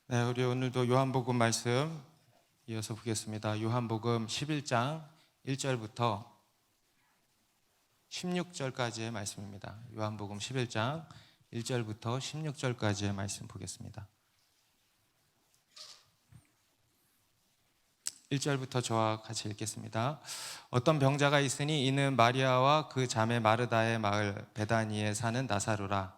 네, 우리 오늘도 요한복음 말씀 이어서 보겠습니다. 요한복음 11장 1절부터 16절까지의 말씀입니다. 요한복음 11장 1절부터 16절까지의 말씀 보겠습니다. 1절부터 저와 같이 읽겠습니다. 어떤 병자가 있으니 이는 마리아와 그 자매 마르다의 마을 베다니에 사는 나사로라.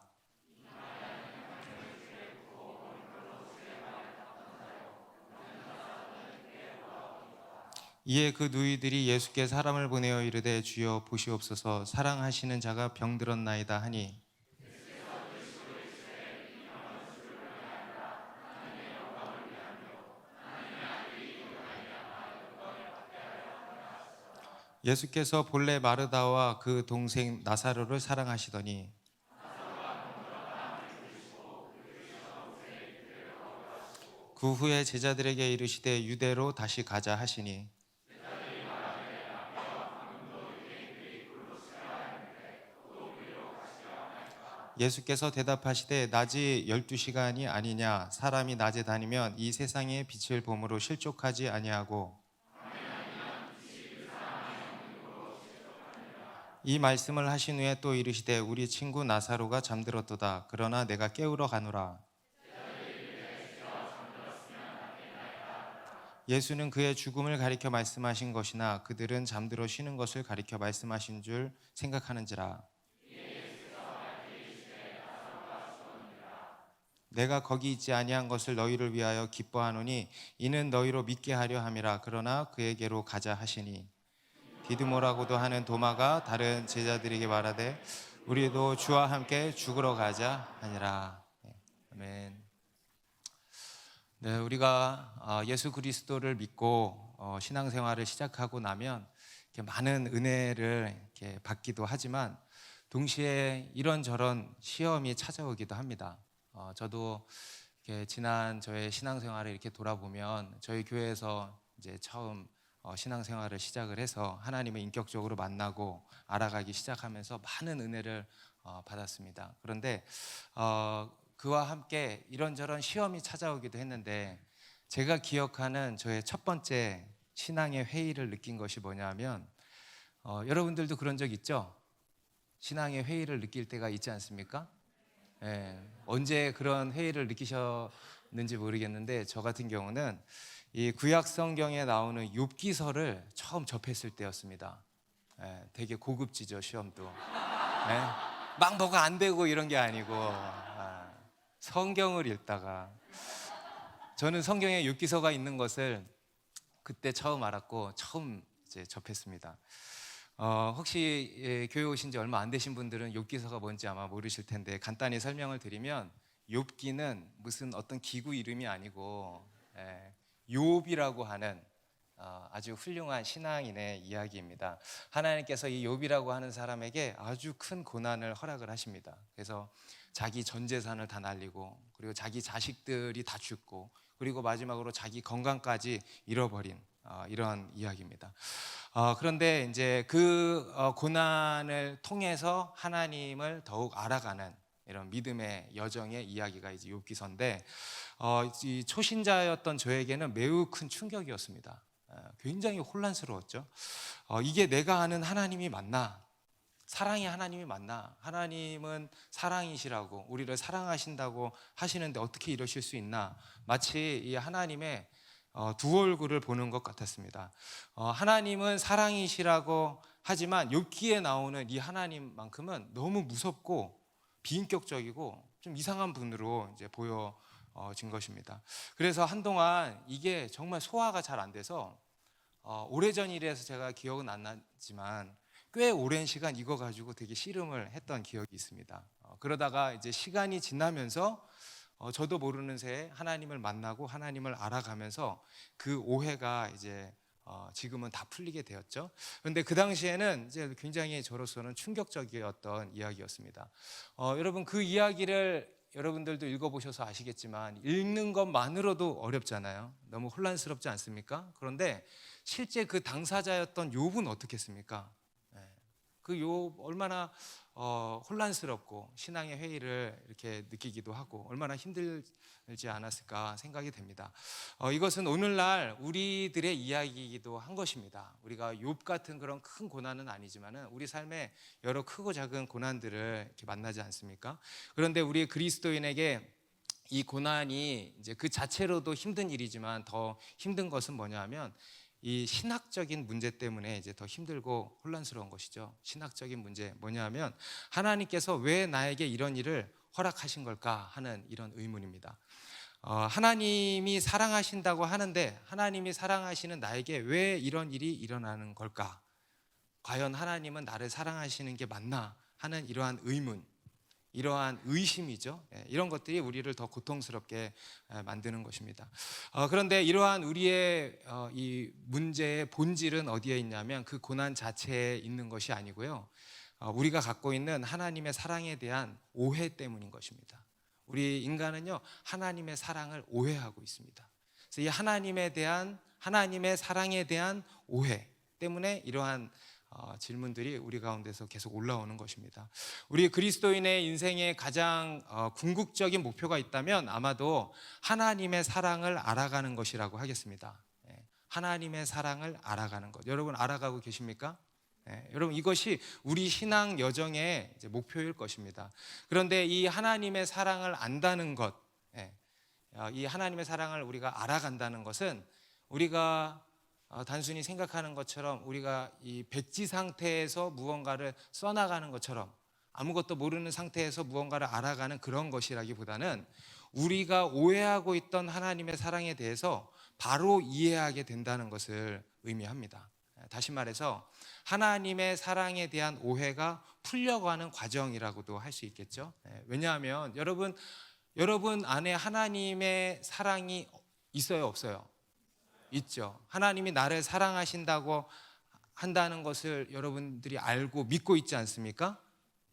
이에 그 누이들이 예수께 사람을 보내어 이르되 주여 보시옵소서 사랑하시는 자가 병들었나이다 하니 예수께서 본래 마르다와 그 동생 나사로를 사랑하시더니 그 후에 제자들에게 이르시되 유대로 다시 가자 하시니 예수께서 대답하시되 낮이 12시간이 아니냐 사람이 낮에 다니면 이 세상의 빛을 봄으로 실족하지 아니하고 이 말씀을 하신 후에 또 이르시되 우리 친구 나사로가 잠들었도다 그러나 내가 깨우러 가노라. 예수는 그의 죽음을 가리켜 말씀하신 것이나 그들은 잠들어 쉬는 것을 가리켜 말씀하신 줄 생각하는지라. 내가 거기 있지 아니한 것을 너희를 위하여 기뻐하노니 이는 너희로 믿게 하려 함이라. 그러나 그에게로 가자 하시니 디드모라고도 하는 도마가 다른 제자들에게 말하되 우리도 주와 함께 죽으러 가자 하니라. 아멘. 네, 우리가 예수 그리스도를 믿고 신앙생활을 시작하고 나면 이렇게 많은 은혜를 이렇게 받기도 하지만 동시에 이런저런 시험이 찾아오기도 합니다. 저도 이렇게 지난 저의 신앙생활을 이렇게 돌아보면 저희 교회에서 이제 처음 신앙생활을 시작을 해서 하나님을 인격적으로 만나고 알아가기 시작하면서 많은 은혜를 받았습니다. 그런데 그와 함께 이런저런 시험이 찾아오기도 했는데 제가 기억하는 저의 첫 번째 신앙의 회의를 느낀 것이 뭐냐면 여러분들도 그런 적 있죠? 신앙의 회의를 느낄 때가 있지 않습니까? 예, 언제 그런 회의를 느끼셨는지 모르겠는데 저 같은 경우는 이 구약 성경에 나오는 욥기서를 처음 접했을 때였습니다. 예, 되게 고급지죠 시험도. 예, 막 뭐가 안 되고 이런 게 아니고 성경을 읽다가 저는 성경에 욥기서가 있는 것을 그때 처음 알았고 처음 이제 접했습니다. 혹시 교회 오신 지 얼마 안 되신 분들은 욥기서가 뭔지 아마 모르실 텐데 간단히 설명을 드리면 욥기는 무슨 어떤 기구 이름이 아니고 욥이라고 하는 아주 훌륭한 신앙인의 이야기입니다. 하나님께서 이 욥이라고 하는 사람에게 아주 큰 고난을 허락을 하십니다. 그래서 자기 전 재산을 다 날리고 그리고 자기 자식들이 다 죽고 그리고 마지막으로 자기 건강까지 잃어버린 이런 이야기입니다. 그런데 이제 그 고난을 통해서 하나님을 더욱 알아가는 이런 믿음의 여정의 이야기가 이제 욥기서인데 이 초신자였던 저에게는 매우 큰 충격이었습니다. 굉장히 혼란스러웠죠. 이게 내가 아는 하나님이 맞나? 사랑의 하나님이 맞나? 하나님은 사랑이시라고 우리를 사랑하신다고 하시는데 어떻게 이러실 수 있나? 마치 이 하나님의 두 얼굴을 보는 것 같았습니다. 하나님은 사랑이시라고 하지만 욥기에 나오는 이 하나님만큼은 너무 무섭고 비인격적이고 좀 이상한 분으로 이제 보여진 것입니다. 그래서 한동안 이게 정말 소화가 잘 안 돼서 오래전 일이라서 제가 기억은 안 나지만 꽤 오랜 시간 이거 가지고 되게 씨름을 했던 기억이 있습니다. 그러다가 이제 시간이 지나면서 저도 모르는 새에 하나님을 만나고 하나님을 알아가면서 그 오해가 이제 지금은 다 풀리게 되었죠. 그런데 그 당시에는 이제 굉장히 저로서는 충격적이었던 이야기였습니다. 여러분 그 이야기를 여러분들도 읽어보셔서 아시겠지만 읽는 것만으로도 어렵잖아요. 너무 혼란스럽지 않습니까? 그런데 실제 그 당사자였던 욥은 어떻겠습니까? 그 욥 얼마나 혼란스럽고 신앙의 회의를 이렇게 느끼기도 하고 얼마나 힘들지 않았을까 생각이 됩니다. 이것은 오늘날 우리들의 이야기이기도 한 것입니다. 우리가 욥 같은 그런 큰 고난은 아니지만은 우리 삶에 여러 크고 작은 고난들을 이렇게 만나지 않습니까? 그런데 우리 그리스도인에게 이 고난이 이제 그 자체로도 힘든 일이지만 더 힘든 것은 뭐냐 하면 이 신학적인 문제 때문에 이제 더 힘들고 혼란스러운 것이죠. 신학적인 문제 뭐냐 하면 하나님께서 왜 나에게 이런 일을 허락하신 걸까 하는 이런 의문입니다. 하나님이 사랑하신다고 하는데 하나님이 사랑하시는 나에게 왜 이런 일이 일어나는 걸까? 과연 하나님은 나를 사랑하시는 게 맞나 하는 이러한 의문, 이러한 의심이죠. 이런 것들이 우리를 더 고통스럽게 만드는 것입니다. 그런데 이러한 우리의 이 문제의 본질은 어디에 있냐면 그 고난 자체에 있는 것이 아니고요. 우리가 갖고 있는 하나님의 사랑에 대한 오해 때문인 것입니다. 우리 인간은요, 하나님의 사랑을 오해하고 있습니다. 그래서 이 하나님의 사랑에 대한 오해 때문에 이러한 질문들이 우리 가운데서 계속 올라오는 것입니다. 우리 그리스도인의 인생에 가장 궁극적인 목표가 있다면 아마도 하나님의 사랑을 알아가는 것이라고 하겠습니다. 하나님의 사랑을 알아가는 것. 여러분 알아가고 계십니까? 여러분 이것이 우리 신앙 여정의 이제 목표일 것입니다. 그런데 이 하나님의 사랑을 안다는 것, 이 하나님의 사랑을 우리가 알아간다는 것은 우리가 단순히 생각하는 것처럼 우리가 이 백지 상태에서 무언가를 써나가는 것처럼 아무것도 모르는 상태에서 무언가를 알아가는 그런 것이라기보다는 우리가 오해하고 있던 하나님의 사랑에 대해서 바로 이해하게 된다는 것을 의미합니다. 다시 말해서 하나님의 사랑에 대한 오해가 풀려가는 과정이라고도 할 수 있겠죠. 왜냐하면 여러분 안에 하나님의 사랑이 있어요, 없어요? 있죠. 하나님이 나를 사랑하신다고 한다는 것을 여러분들이 알고 믿고 있지 않습니까?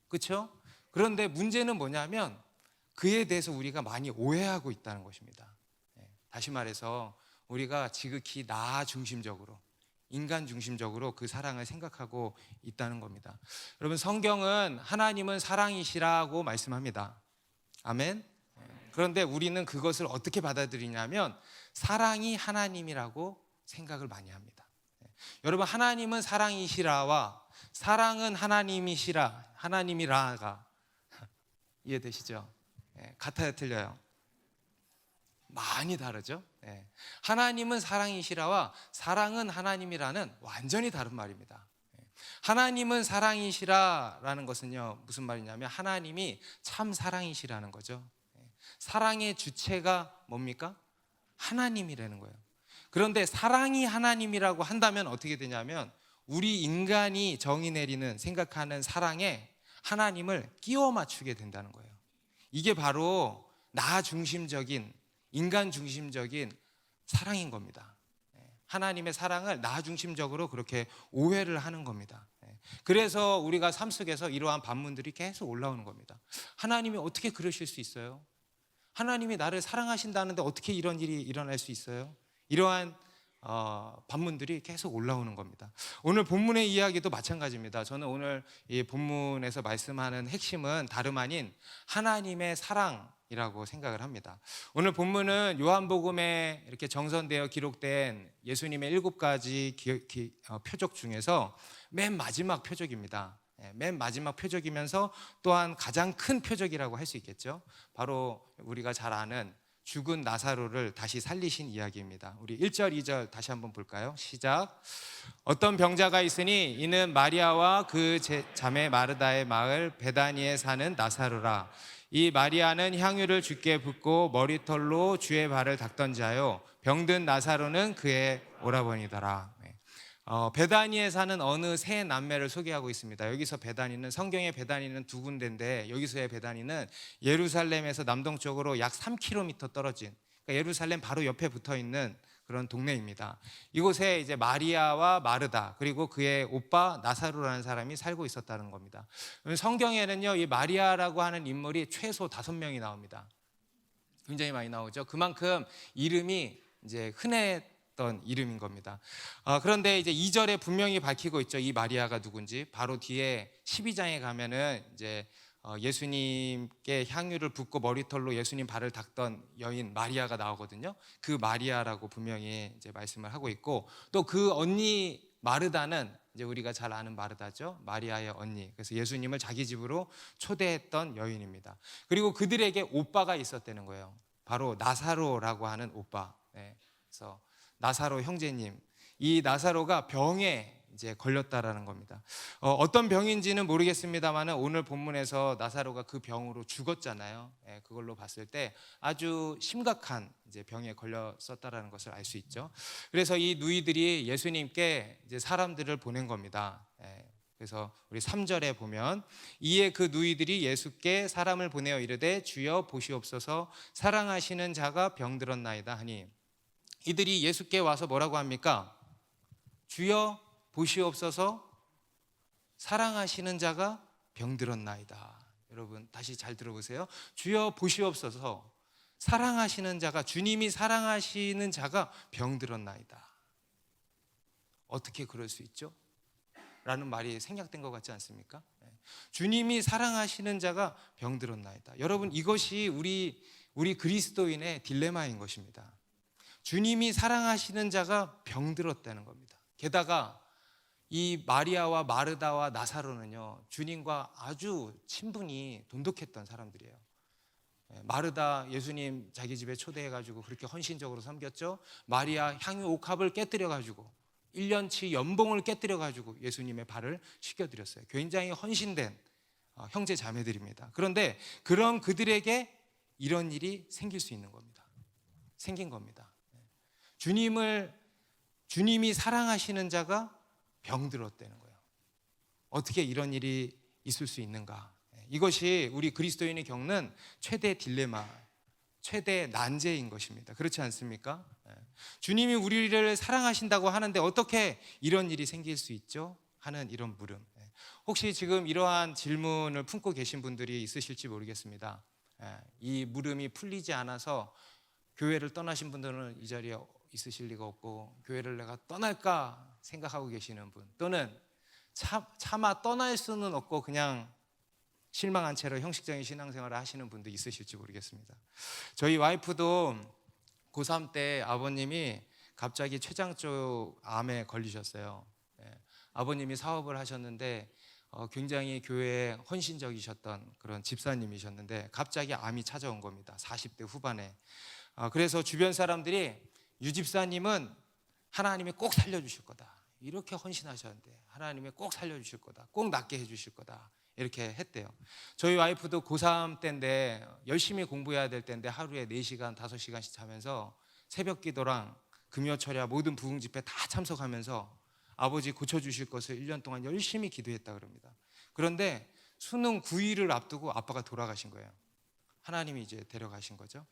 그렇죠? 그런데 문제는 뭐냐면 그에 대해서 우리가 많이 오해하고 있다는 것입니다. 다시 말해서 우리가 지극히 나 중심적으로, 인간 중심적으로 그 사랑을 생각하고 있다는 겁니다. 여러분 성경은 하나님은 사랑이시라고 말씀합니다. 아멘. 그런데 우리는 그것을 어떻게 받아들이냐면 사랑이 하나님이라고 생각을 많이 합니다. 여러분 하나님은 사랑이시라와 사랑은 하나님이라가 이해되시죠? 같아요, 틀려요? 많이 다르죠? 하나님은 사랑이시라와 사랑은 하나님이라는 완전히 다른 말입니다. 하나님은 사랑이시라라는 것은요 무슨 말이냐면 하나님이 참 사랑이시라는 거죠. 사랑의 주체가 뭡니까? 하나님이라는 거예요. 그런데 사랑이 하나님이라고 한다면 어떻게 되냐면 우리 인간이 정의 내리는 생각하는 사랑에 하나님을 끼워 맞추게 된다는 거예요. 이게 바로 나 중심적인 인간 중심적인 사랑인 겁니다. 하나님의 사랑을 나 중심적으로 그렇게 오해를 하는 겁니다. 그래서 우리가 삶 속에서 이러한 반문들이 계속 올라오는 겁니다. 하나님이 어떻게 그러실 수 있어요? 하나님이 나를 사랑하신다는데 어떻게 이런 일이 일어날 수 있어요? 이러한 반문들이 계속 올라오는 겁니다. 오늘 본문의 이야기도 마찬가지입니다. 저는 오늘 이 본문에서 말씀하는 핵심은 다름 아닌 하나님의 사랑이라고 생각을 합니다. 오늘 본문은 요한복음에 이렇게 정선되어 기록된 예수님의 7가지 표적 중에서 맨 마지막 표적입니다. 맨 마지막 표적이면서 또한 가장 큰 표적이라고 할 수 있겠죠. 바로 우리가 잘 아는 죽은 나사로를 다시 살리신 이야기입니다. 우리 1절, 2절 다시 한번 볼까요? 시작. 어떤 병자가 있으니 이는 마리아와 그 자매 마르다의 마을 베다니에 사는 나사로라. 이 마리아는 향유를 주께 붓고 머리털로 주의 발을 닦던 자요 병든 나사로는 그의 오라버니더라. 베다니에 사는 어느 세 남매를 소개하고 있습니다. 여기서 베다니는 성경의 베다니는 두 군데인데 여기서의 베다니는 예루살렘에서 남동쪽으로 약 3km 떨어진 그러니까 예루살렘 바로 옆에 붙어 있는 그런 동네입니다. 이곳에 이제 마리아와 마르다 그리고 그의 오빠 나사로라는 사람이 살고 있었다는 겁니다. 성경에는요 이 마리아라고 하는 인물이 최소 5명이 나옵니다. 굉장히 많이 나오죠. 그만큼 이름이 이제 했던 이름인 겁니다. 그런데 이제 2절에 분명히 밝히고 있죠. 이 마리아가 누군지. 바로 뒤에 12장에 가면은 이제 예수님께 향유를 붓고 머리털로 예수님 발을 닦던 여인 마리아가 나오거든요. 그 마리아라고 분명히 이제 말씀을 하고 있고, 또 그 언니 마르다는 이제 우리가 잘 아는 마르다죠. 마리아의 언니. 그래서 예수님을 자기 집으로 초대했던 여인입니다. 그리고 그들에게 오빠가 있었다는 거예요. 바로 나사로라고 하는 오빠. 그래서 나사로 형제님. 이 나사로가 병에 이제 걸렸다라는 겁니다. 어떤 병인지는 모르겠습니다만 오늘 본문에서 나사로가 그 병으로 죽었잖아요. 그걸로 봤을 때 아주 심각한 이제 병에 걸렸었다라는 것을 알 수 있죠. 그래서 이 누이들이 예수님께 이제 사람들을 보낸 겁니다. 그래서 우리 3절에 보면 이에 그 누이들이 예수께 사람을 보내어 이르되 주여 보시옵소서 사랑하시는 자가 병들었나이다 하니, 이들이 예수께 와서 뭐라고 합니까? 주여 보시옵소서 사랑하시는 자가 병들었나이다. 여러분 다시 잘 들어보세요. 주여 보시옵소서 사랑하시는 자가, 주님이 사랑하시는 자가 병들었나이다. 어떻게 그럴 수 있죠? 라는 말이 생략된 것 같지 않습니까? 주님이 사랑하시는 자가 병들었나이다. 여러분 이것이 우리 그리스도인의 딜레마인 것입니다. 주님이 사랑하시는 자가 병들었다는 겁니다. 게다가 이 마리아와 마르다와 나사로는요, 주님과 아주 친분이 돈독했던 사람들이에요. 마르다 예수님 자기 집에 초대해가지고 그렇게 헌신적으로 섬겼죠. 마리아 향유 옥합을 깨뜨려가지고 1년치 연봉을 깨뜨려가지고 예수님의 발을 씻겨드렸어요. 굉장히 헌신된 형제 자매들입니다. 그런데 그런 그들에게 이런 일이 생길 수 있는 겁니다. 생긴 겁니다. 주님이 사랑하시는 자가 병들었다는 거예요. 어떻게 이런 일이 있을 수 있는가? 이것이 우리 그리스도인이 겪는 최대 딜레마, 최대 난제인 것입니다. 그렇지 않습니까? 주님이 우리를 사랑하신다고 하는데 어떻게 이런 일이 생길 수 있죠? 하는 이런 물음. 혹시 지금 이러한 질문을 품고 계신 분들이 있으실지 모르겠습니다. 이 물음이 풀리지 않아서 교회를 떠나신 분들은 이 자리에 있으실 리가 없고, 교회를 내가 떠날까 생각하고 계시는 분, 또는 차마 떠날 수는 없고 그냥 실망한 채로 형식적인 신앙생활을 하시는 분도 있으실지 모르겠습니다. 저희 와이프도 고3 때 아버님이 갑자기 췌장 쪽 암에 걸리셨어요. 아버님이 사업을 하셨는데 굉장히 교회에 헌신적이셨던 그런 집사님이셨는데 갑자기 암이 찾아온 겁니다. 40대 후반에. 그래서 주변 사람들이 유 집사님은 하나님이 꼭 살려주실 거다. 이렇게 헌신하셨는데 하나님이 꼭 살려주실 거다. 꼭 낫게 해주실 거다. 이렇게 했대요. 저희 와이프도 고3 때인데 열심히 공부해야 될 때인데 하루에 4시간, 5시간씩 자면서 새벽 기도랑 금요 철야 모든 부흥 집회 다 참석하면서 아버지 고쳐주실 것을 1년 동안 열심히 기도했다 그럽니다. 그런데 수능 9일을 앞두고 아빠가 돌아가신 거예요. 하나님이 이제 데려가신 거죠.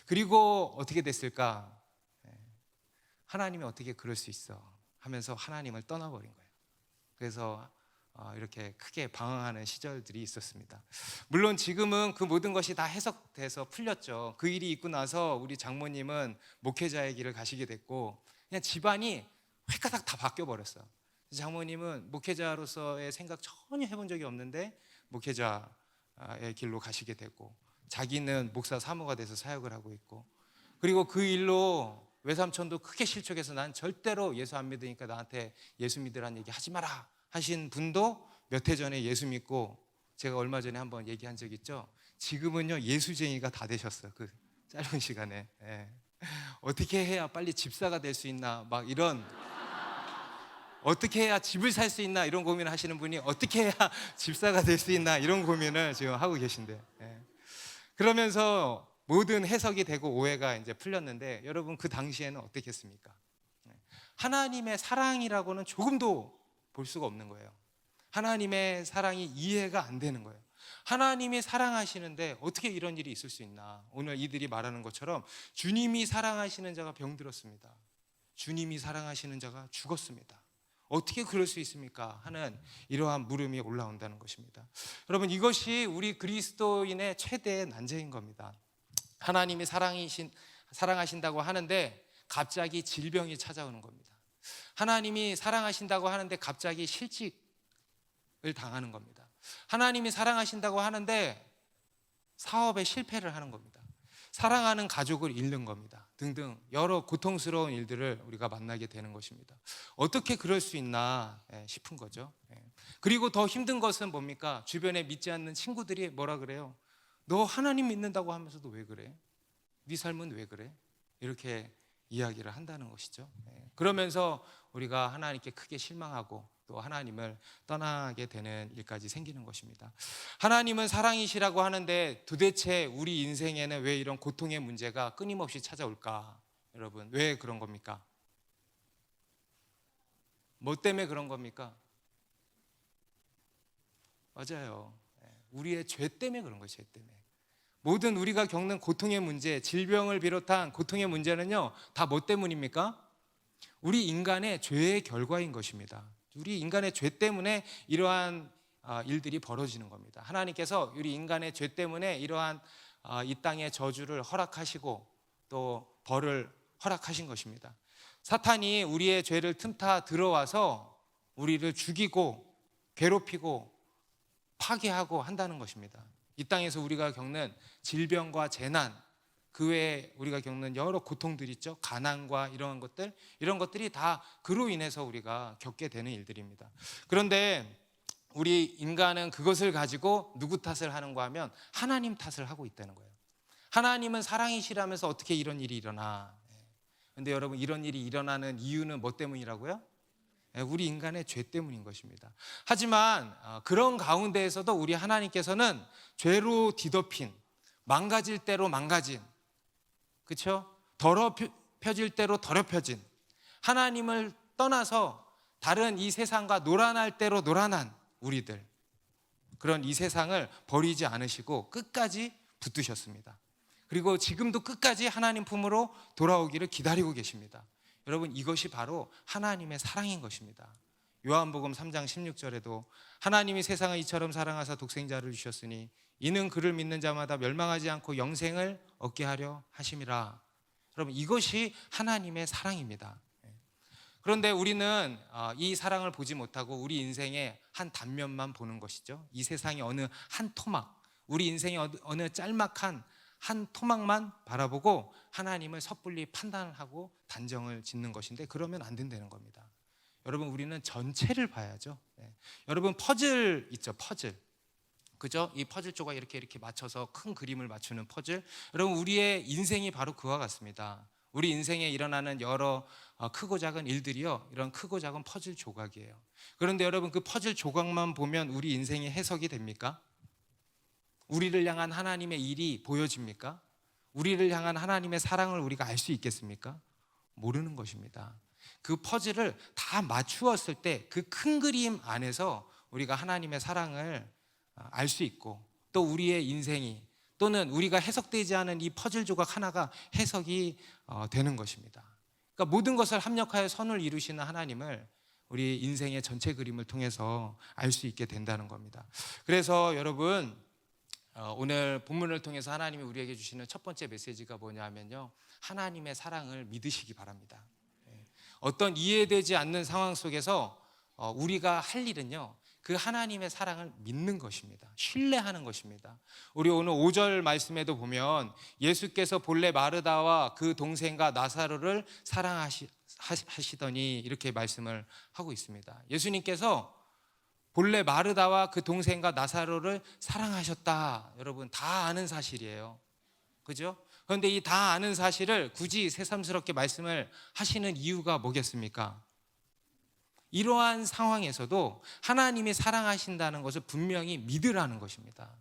그리고 어떻게 됐을까? 하나님이 어떻게 그럴 수 있어? 하면서 하나님을 떠나버린 거예요. 그래서 이렇게 크게 방황하는 시절들이 있었습니다. 물론 지금은 그 모든 것이 다 해석돼서 풀렸죠. 그 일이 있고 나서 우리 장모님은 목회자의 길을 가시게 됐고 그냥 집안이 획가닥 다 바뀌어버렸어요. 장모님은 목회자로서의 생각 전혀 해본 적이 없는데 목회자의 길로 가시게 되고, 자기는 목사 사모가 돼서 사역을 하고 있고, 그리고 그 일로 외삼촌도 크게 실족해서 난 절대로 예수 안 믿으니까 나한테 예수 믿으라는 얘기 하지 마라 하신 분도 몇 해 전에 예수 믿고, 제가 얼마 전에 한번 얘기한 적 있죠. 지금은요 예수쟁이가 다 되셨어요. 그 짧은 시간에. 어떻게 해야 빨리 집사가 될 수 있나 막 이런, 어떻게 해야 집을 살 수 있나 이런 고민을 하시는 분이 어떻게 해야 집사가 될 수 있나 이런 고민을 지금 하고 계신데, 그러면서 모든 해석이 되고 오해가 이제 풀렸는데 여러분 그 당시에는 어떻겠습니까? 하나님의 사랑이라고는 조금도 볼 수가 없는 거예요. 하나님의 사랑이 이해가 안 되는 거예요. 하나님이 사랑하시는데 어떻게 이런 일이 있을 수 있나? 오늘 이들이 말하는 것처럼 주님이 사랑하시는 자가 병들었습니다. 주님이 사랑하시는 자가 죽었습니다. 어떻게 그럴 수 있습니까? 하는 이러한 물음이 올라온다는 것입니다. 여러분 이것이 우리 그리스도인의 최대의 난제인 겁니다. 하나님이 사랑하신다고 하는데 갑자기 질병이 찾아오는 겁니다. 하나님이 사랑하신다고 하는데 갑자기 실직을 당하는 겁니다. 하나님이 사랑하신다고 하는데 사업에 실패를 하는 겁니다. 사랑하는 가족을 잃는 겁니다. 등등 여러 고통스러운 일들을 우리가 만나게 되는 것입니다. 어떻게 그럴 수 있나 싶은 거죠. 그리고 더 힘든 것은 뭡니까? 주변에 믿지 않는 친구들이 뭐라 그래요? 너 하나님 믿는다고 하면서도 왜 그래? 네 삶은 왜 그래? 이렇게 이야기를 한다는 것이죠. 그러면서 우리가 하나님께 크게 실망하고 또 하나님을 떠나게 되는 일까지 생기는 것입니다. 하나님은 사랑이시라고 하는데 도대체 우리 인생에는 왜 이런 고통의 문제가 끊임없이 찾아올까? 여러분, 왜 그런 겁니까? 뭐 때문에 그런 겁니까? 맞아요. 우리의 죄 때문에 그런 거예요. 죄 때문에. 모든 우리가 겪는 고통의 문제, 질병을 비롯한 고통의 문제는요, 다 뭐 때문입니까? 우리 인간의 죄의 결과인 것입니다. 우리 인간의 죄 때문에 이러한 일들이 벌어지는 겁니다. 하나님께서 우리 인간의 죄 때문에 이러한 이 땅의 저주를 허락하시고 또 벌을 허락하신 것입니다. 사탄이 우리의 죄를 틈타 들어와서 우리를 죽이고 괴롭히고 파괴하고 한다는 것입니다. 이 땅에서 우리가 겪는 질병과 재난, 그 외에 우리가 겪는 여러 고통들이 있죠. 가난과 이런 것들이 다 그로 인해서 우리가 겪게 되는 일들입니다. 그런데 우리 인간은 그것을 가지고 누구 탓을 하는가 하면 하나님 탓을 하고 있다는 거예요. 하나님은 사랑이시라면서 어떻게 이런 일이 일어나? 그런데 여러분, 이런 일이 일어나는 이유는 뭐 때문이라고요? 우리 인간의 죄 때문인 것입니다. 하지만 그런 가운데에서도 우리 하나님께서는 죄로 뒤덮인, 망가질 대로 망가진, 그렇죠? 더럽혀질 대로 더럽혀진, 하나님을 떠나서 다른 이 세상과 노란할 대로 노란한 우리들, 그런 이 세상을 버리지 않으시고 끝까지 붙드셨습니다. 그리고 지금도 끝까지 하나님 품으로 돌아오기를 기다리고 계십니다. 여러분, 이것이 바로 하나님의 사랑인 것입니다. 요한복음 3장 16절에도 하나님이 세상을 이처럼 사랑하사 독생자를 주셨으니 이는 그를 믿는 자마다 멸망하지 않고 영생을 얻게 하려 하심이라. 여러분, 이것이 하나님의 사랑입니다. 그런데 우리는 이 사랑을 보지 못하고 우리 인생의 한 단면만 보는 것이죠. 이 세상의 어느 한 토막, 우리 인생의 어느 짤막한 한 토막만 바라보고 하나님을 섣불리 판단을 하고 단정을 짓는 것인데, 그러면 안 된다는 겁니다. 여러분, 우리는 전체를 봐야죠. 여러분, 퍼즐 있죠, 퍼즐. 그죠? 이 퍼즐 조각 이렇게 맞춰서 큰 그림을 맞추는 퍼즐. 여러분, 우리의 인생이 바로 그와 같습니다. 우리 인생에 일어나는 여러 크고 작은 일들이요, 이런 크고 작은 퍼즐 조각이에요. 그런데 여러분, 그 퍼즐 조각만 보면 우리 인생이 해석이 됩니까? 우리를 향한 하나님의 일이 보여집니까? 우리를 향한 하나님의 사랑을 우리가 알 수 있겠습니까? 모르는 것입니다. 그 퍼즐을 다 맞추었을 때 그 큰 그림 안에서 우리가 하나님의 사랑을 알 수 있고, 또 우리의 인생이, 또는 우리가 해석되지 않은 이 퍼즐 조각 하나가 해석이 되는 것입니다. 그러니까 모든 것을 합력하여 선을 이루시는 하나님을 우리 인생의 전체 그림을 통해서 알 수 있게 된다는 겁니다. 그래서 여러분, 오늘 본문을 통해서 하나님이 우리에게 주시는 첫 번째 메시지가 뭐냐면요, 하나님의 사랑을 믿으시기 바랍니다. 어떤 이해되지 않는 상황 속에서 우리가 할 일은요, 그 하나님의 사랑을 믿는 것입니다. 신뢰하는 것입니다. 우리 오늘 5절 말씀에도 보면 예수께서 본래 마르다와 그 동생과 나사로를 사랑하시더니 이렇게 말씀을 하고 있습니다. 예수님께서 본래 마르다와 그 동생과 나사로를 사랑하셨다. 여러분, 다 아는 사실이에요. 그죠? 그런데 이 다 아는 사실을 굳이 새삼스럽게 말씀을 하시는 이유가 뭐겠습니까? 이러한 상황에서도 하나님이 사랑하신다는 것을 분명히 믿으라는 것입니다.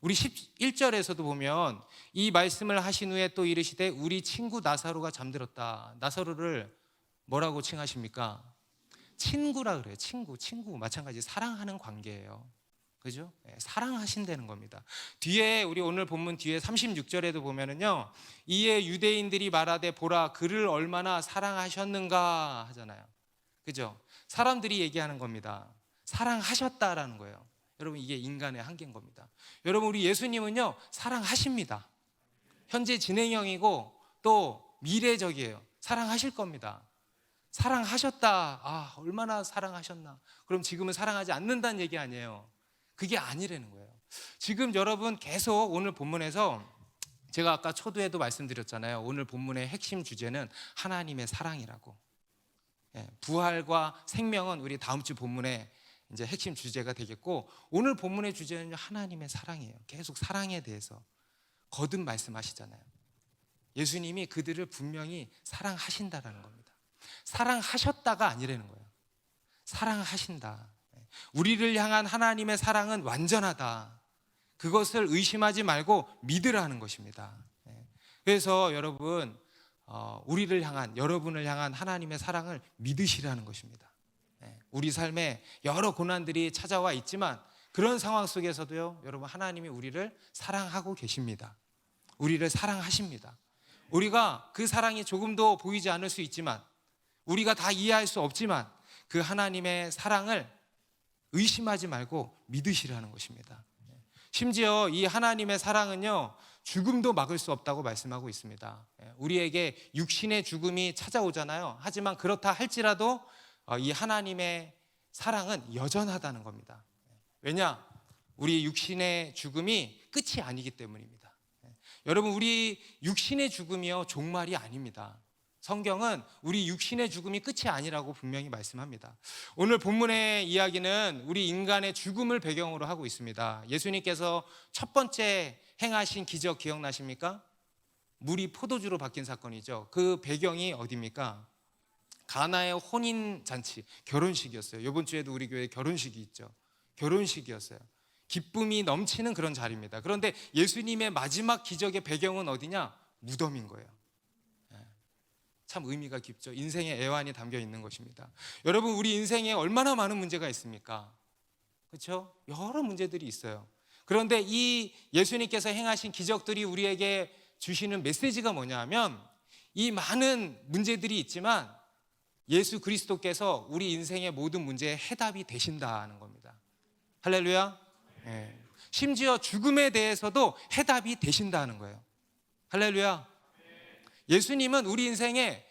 우리 11절에서도 보면 이 말씀을 하신 후에 또 이르시되 우리 친구 나사로가 잠들었다. 나사로를 뭐라고 칭하십니까? 친구라 그래요. 친구. 마찬가지 사랑하는 관계예요. 그죠? 사랑하신다는 겁니다. 뒤에 우리 오늘 본문 뒤에 36절에도 보면은요, 이에 유대인들이 말하되 보라 그를 얼마나 사랑하셨는가 하잖아요. 그죠? 사람들이 얘기하는 겁니다. 사랑하셨다라는 거예요. 여러분, 이게 인간의 한계인 겁니다. 여러분, 우리 예수님은요, 사랑하십니다. 현재 진행형이고 또 미래적이에요. 사랑하실 겁니다. 사랑하셨다. 아, 얼마나 사랑하셨나. 그럼 지금은 사랑하지 않는다는 얘기 아니에요. 그게 아니라는 거예요. 지금 여러분 계속 오늘 본문에서 제가 아까 초두에도 말씀드렸잖아요. 오늘 본문의 핵심 주제는 하나님의 사랑이라고. 부활과 생명은 우리 다음 주 본문의 이제 핵심 주제가 되겠고, 오늘 본문의 주제는 하나님의 사랑이에요. 계속 사랑에 대해서 거듭 말씀하시잖아요. 예수님이 그들을 분명히 사랑하신다라는 겁니다. 사랑하셨다가 아니라는 거예요. 사랑하신다. 우리를 향한 하나님의 사랑은 완전하다. 그것을 의심하지 말고 믿으라는 것입니다. 그래서 여러분, 우리를 향한, 여러분을 향한 하나님의 사랑을 믿으시라는 것입니다. 우리 삶에 여러 고난들이 찾아와 있지만 그런 상황 속에서도요, 여러분, 하나님이 우리를 사랑하고 계십니다. 우리를 사랑하십니다. 우리가 그 사랑이 조금도 보이지 않을 수 있지만, 우리가 다 이해할 수 없지만 그 하나님의 사랑을 의심하지 말고 믿으시라는 것입니다. 심지어 이 하나님의 사랑은요, 죽음도 막을 수 없다고 말씀하고 있습니다. 우리에게 육신의 죽음이 찾아오잖아요. 하지만 그렇다 할지라도 이 하나님의 사랑은 여전하다는 겁니다. 왜냐? 우리 육신의 죽음이 끝이 아니기 때문입니다. 여러분, 우리 육신의 죽음이요, 종말이 아닙니다. 성경은 우리 육신의 죽음이 끝이 아니라고 분명히 말씀합니다. 오늘 본문의 이야기는 우리 인간의 죽음을 배경으로 하고 있습니다. 예수님께서 첫 번째 행하신 기적 기억나십니까? 물이 포도주로 바뀐 사건이죠. 그 배경이 어디입니까? 가나의 혼인잔치, 결혼식이었어요. 이번 주에도 우리 교회에 결혼식이 있죠. 결혼식이었어요. 기쁨이 넘치는 그런 자리입니다. 그런데 예수님의 마지막 기적의 배경은 어디냐? 무덤인 거예요. 참 의미가 깊죠. 인생의 애환이 담겨 있는 것입니다. 여러분, 우리 인생에 얼마나 많은 문제가 있습니까? 그렇죠? 여러 문제들이 있어요. 그런데 이 예수님께서 행하신 기적들이 우리에게 주시는 메시지가 뭐냐 하면, 이 많은 문제들이 있지만 예수 그리스도께서 우리 인생의 모든 문제에 해답이 되신다는 겁니다. 할렐루야. 심지어 죽음에 대해서도 해답이 되신다는 거예요. 할렐루야. 예수님은 우리 인생에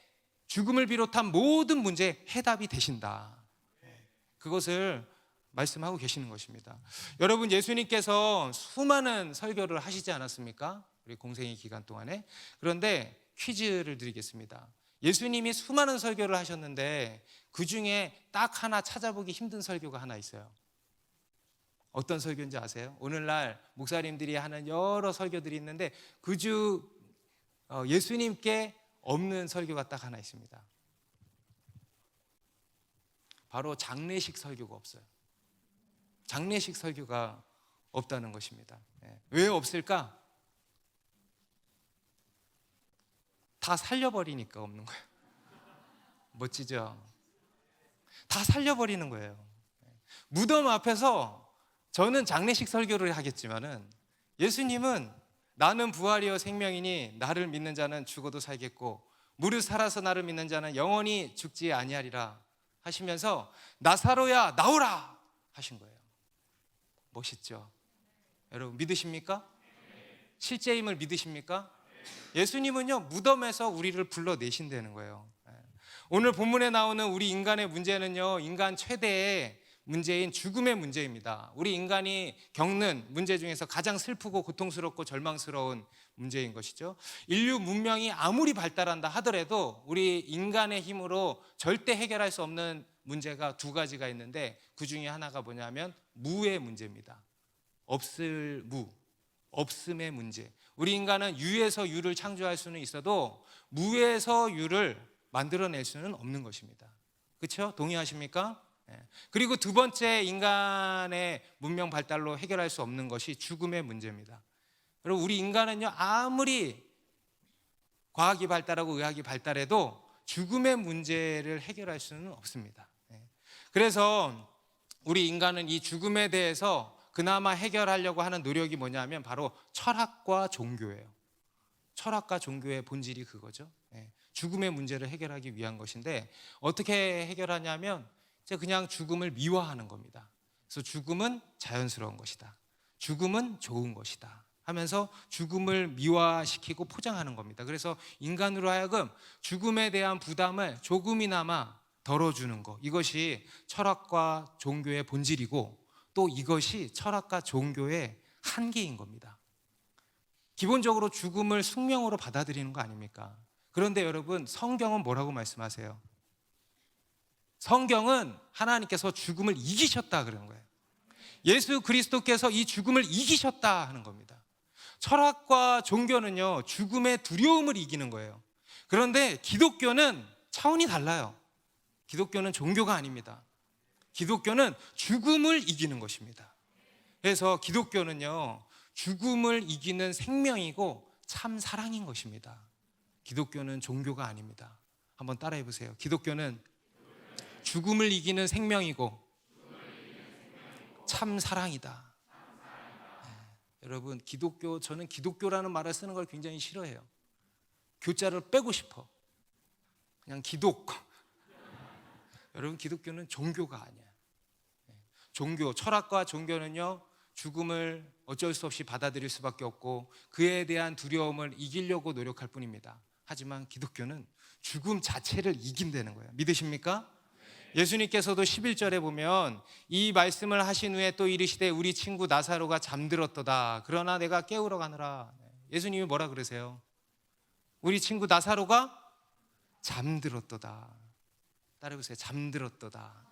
죽음을 비롯한 모든 문제에 해답이 되신다. 그것을 말씀하고 계시는 것입니다. 여러분, 예수님께서 수많은 설교를 하시지 않았습니까? 우리 공생의 기간 동안에. 그런데 퀴즈를 드리겠습니다. 예수님이 수많은 설교를 하셨는데 그 중에 딱 하나 찾아보기 힘든 설교가 하나 있어요. 어떤 설교인지 아세요? 오늘날 목사님들이 하는 여러 설교들이 있는데 그중 예수님께 없는 설교가 딱 하나 있습니다. 바로 장례식 설교가 없어요. 장례식 설교가 없다는 것입니다. 왜 없을까? 다 살려버리니까 없는 거예요. 멋지죠? 다 살려버리는 거예요. 무덤 앞에서 저는 장례식 설교를 하겠지만은, 예수님은 나는 부활이요 생명이니 나를 믿는 자는 죽어도 살겠고 무릇 살아서 나를 믿는 자는 영원히 죽지 아니하리라 하시면서 나사로야 나오라 하신 거예요. 멋있죠? 여러분, 믿으십니까? 실제임을 믿으십니까? 예수님은요, 무덤에서 우리를 불러내신다는 거예요. 오늘 본문에 나오는 우리 인간의 문제는요, 인간 최대의 문제인 죽음의 문제입니다. 우리 인간이 겪는 문제 중에서 가장 슬프고 고통스럽고 절망스러운 문제인 것이죠. 인류 문명이 아무리 발달한다 하더라도 우리 인간의 힘으로 절대 해결할 수 없는 문제가 두 가지가 있는데, 그 중에 하나가 뭐냐면 무의 문제입니다. 없을 무, 없음의 문제. 우리 인간은 유에서 유를 창조할 수는 있어도 무에서 유를 만들어낼 수는 없는 것입니다. 그렇죠? 동의하십니까? 그리고 두 번째, 인간의 문명 발달로 해결할 수 없는 것이 죽음의 문제입니다. 여러분, 우리 인간은요, 아무리 과학이 발달하고 의학이 발달해도 죽음의 문제를 해결할 수는 없습니다. 그래서 우리 인간은 이 죽음에 대해서 그나마 해결하려고 하는 노력이 뭐냐면 바로 철학과 종교예요. 철학과 종교의 본질이 그거죠. 죽음의 문제를 해결하기 위한 것인데, 어떻게 해결하냐면 그냥 죽음을 미화하는 겁니다. 그래서 죽음은 자연스러운 것이다. 죽음은 좋은 것이다 하면서 죽음을 미화시키고 포장하는 겁니다. 그래서 인간으로 하여금 죽음에 대한 부담을 조금이나마 덜어주는 것, 이것이 철학과 종교의 본질이고 또 이것이 철학과 종교의 한계인 겁니다. 기본적으로 죽음을 숙명으로 받아들이는 거 아닙니까? 그런데 여러분, 성경은 뭐라고 말씀하세요? 성경은 하나님께서 죽음을 이기셨다 그러는 거예요. 예수 그리스도께서 이 죽음을 이기셨다 하는 겁니다. 철학과 종교는요, 죽음의 두려움을 이기는 거예요. 그런데 기독교는 차원이 달라요. 기독교는 종교가 아닙니다. 기독교는 죽음을 이기는 것입니다. 그래서 기독교는요, 죽음을 이기는 생명이고 참 사랑인 것입니다. 기독교는 종교가 아닙니다. 한번 따라해 보세요. 기독교는 죽음을 이기는 생명이고 참 사랑이다. 여러분, 기독교, 저는 기독교라는 말을 쓰는 걸 굉장히 싫어해요. 교자를 빼고 싶어. 그냥 기독. 여러분, 기독교는 종교가 아니야. 종교, 철학과 종교는요, 죽음을 어쩔 수 없이 받아들일 수밖에 없고 그에 대한 두려움을 이기려고 노력할 뿐입니다. 하지만 기독교는 죽음 자체를 이긴다는 거예요. 믿으십니까? 예수님께서도 11절에 보면 이 말씀을 하신 후에 또 이르시되 우리 친구 나사로가 잠들었도다. 그러나 내가 깨우러 가느라. 예수님이 뭐라 그러세요? 우리 친구 나사로가 잠들었도다. 따라해보세요. 잠들었도다.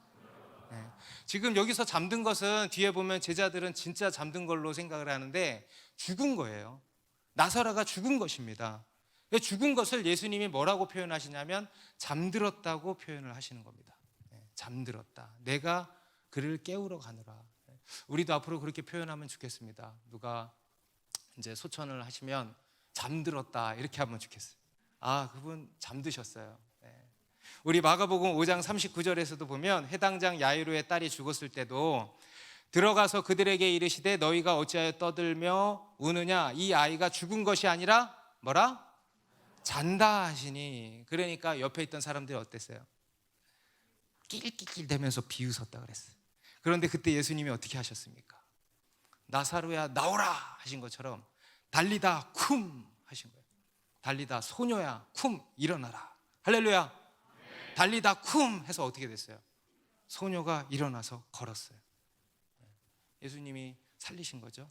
네. 지금 여기서 잠든 것은 뒤에 보면 제자들은 진짜 잠든 걸로 생각을 하는데 죽은 거예요. 나사로가 죽은 것입니다. 죽은 것을 예수님이 뭐라고 표현하시냐면 잠들었다고 표현을 하시는 겁니다. 잠들었다. 내가 그를 깨우러 가느라. 우리도 앞으로 그렇게 표현하면 좋겠습니다. 누가 이제 소천을 하시면 잠들었다 이렇게 하면 좋겠어요. 아, 그분 잠드셨어요. 우리 마가복음 5장 39절에서도 보면 해당장 야이로의 딸이 죽었을 때도 들어가서 그들에게 이르시되 너희가 어찌하여 떠들며 우느냐, 이 아이가 죽은 것이 아니라 뭐라? 잔다 하시니. 그러니까 옆에 있던 사람들이 어땠어요? 낄낄낄대면서 비웃었다 그랬어요. 그런데 그때 예수님이 어떻게 하셨습니까? 나사로야 나오라 하신 것처럼 달리다 쿰 하신 거예요. 달리다 소녀야 쿰 일어나라. 할렐루야. 달리다 쿰 해서 어떻게 됐어요? 소녀가 일어나서 걸었어요. 예수님이 살리신 거죠.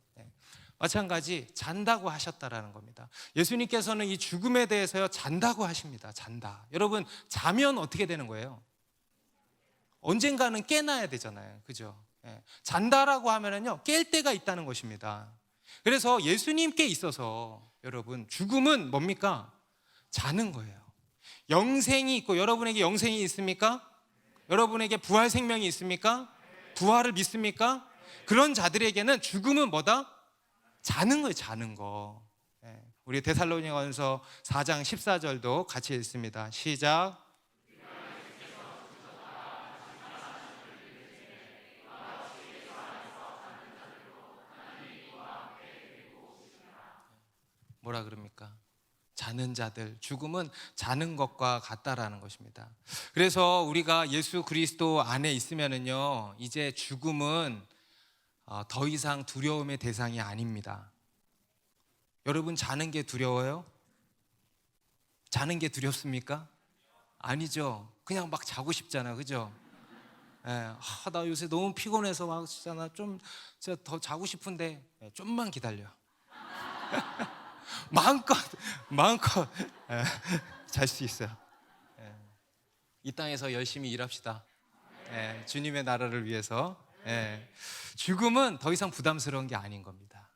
마찬가지 잔다고 하셨다라는 겁니다. 예수님께서는 이 죽음에 대해서요 잔다고 하십니다. 잔다. 여러분, 자면 어떻게 되는 거예요? 언젠가는 깨놔야 되잖아요. 그죠? 잔다라고 하면은요, 깰 때가 있다는 것입니다. 그래서 예수님께 있어서 여러분, 죽음은 뭡니까? 자는 거예요. 영생이 있고, 여러분에게 영생이 있습니까? 여러분에게 부활 생명이 있습니까? 부활을 믿습니까? 그런 자들에게는 죽음은 뭐다? 자는 거예요. 자는 거. 우리 데살로니가전서 4장 14절도 같이 읽습니다. 시작. 뭐라 그럽니까? 자는 자들, 죽음은 자는 것과 같다라는 것입니다. 그래서 우리가 예수 그리스도 안에 있으면은요, 이제 죽음은 더 이상 두려움의 대상이 아닙니다. 여러분, 자는 게 두려워요? 자는 게 두렵습니까? 아니죠. 그냥 막 자고 싶잖아, 그죠? 나 요새 너무 피곤해서 막 진짜 나 좀 더 자고 싶은데 좀만 기다려. 마음껏 잘 수 있어요. 이 땅에서 열심히 일합시다. 주님의 나라를 위해서. 죽음은 더 이상 부담스러운 게 아닌 겁니다.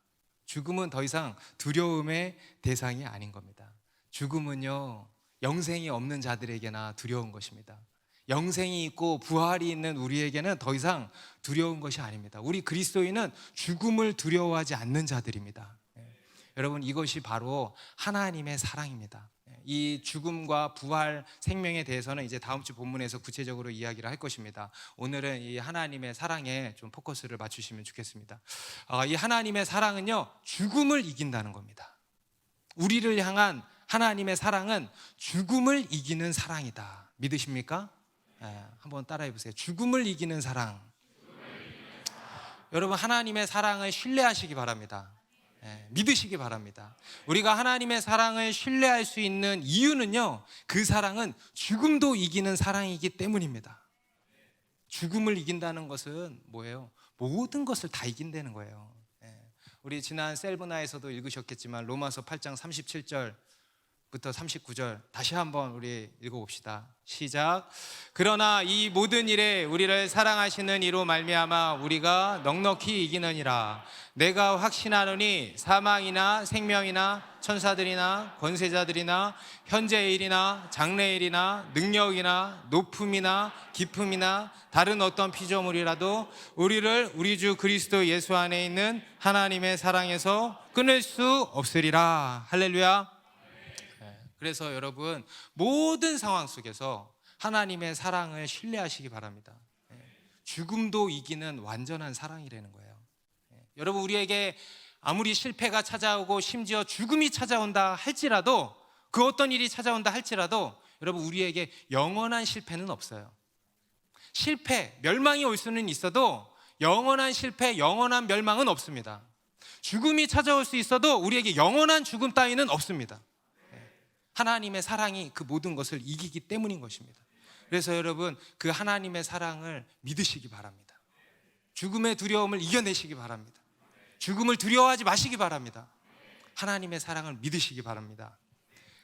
죽음은 더 이상 두려움의 대상이 아닌 겁니다. 죽음은요, 영생이 없는 자들에게나 두려운 것입니다. 영생이 있고 부활이 있는 우리에게는 더 이상 두려운 것이 아닙니다. 우리 그리스도인은 죽음을 두려워하지 않는 자들입니다. 여러분, 이것이 바로 하나님의 사랑입니다. 이 죽음과 부활 생명에 대해서는 이제 다음 주 본문에서 구체적으로 이야기를 할 것입니다. 오늘은 이 하나님의 사랑에 좀 포커스를 맞추시면 좋겠습니다. 이 하나님의 사랑은요, 죽음을 이긴다는 겁니다. 우리를 향한 하나님의 사랑은 죽음을 이기는 사랑이다. 믿으십니까? 한번 따라해 보세요. 죽음을 이기는 사랑. 여러분, 하나님의 사랑을 신뢰하시기 바랍니다. 믿으시기 바랍니다. 우리가 하나님의 사랑을 신뢰할 수 있는 이유는요, 그 사랑은 죽음도 이기는 사랑이기 때문입니다. 죽음을 이긴다는 것은 뭐예요? 모든 것을 다 이긴다는 거예요. 우리 지난 셀브나에서도 읽으셨겠지만 로마서 8장 37절부터 39절 다시 한번 우리 읽어봅시다. 시작. 그러나 이 모든 일에 우리를 사랑하시는 이로 말미암아 우리가 넉넉히 이기느니라. 내가 확신하노니 사망이나 생명이나 천사들이나 권세자들이나 현재의 일이나 장래의 일이나 능력이나 높음이나 깊음이나 다른 어떤 피조물이라도 우리를 우리 주 그리스도 예수 안에 있는 하나님의 사랑에서 끊을 수 없으리라. 할렐루야. 그래서 여러분, 모든 상황 속에서 하나님의 사랑을 신뢰하시기 바랍니다. 죽음도 이기는 완전한 사랑이라는 거예요. 여러분, 우리에게 아무리 실패가 찾아오고 심지어 죽음이 찾아온다 할지라도, 그 어떤 일이 찾아온다 할지라도 여러분, 우리에게 영원한 실패는 없어요. 실패, 멸망이 올 수는 있어도 영원한 실패, 영원한 멸망은 없습니다. 죽음이 찾아올 수 있어도 우리에게 영원한 죽음 따위는 없습니다. 하나님의 사랑이 그 모든 것을 이기기 때문인 것입니다. 그래서 여러분, 그 하나님의 사랑을 믿으시기 바랍니다. 죽음의 두려움을 이겨내시기 바랍니다. 죽음을 두려워하지 마시기 바랍니다. 하나님의 사랑을 믿으시기 바랍니다.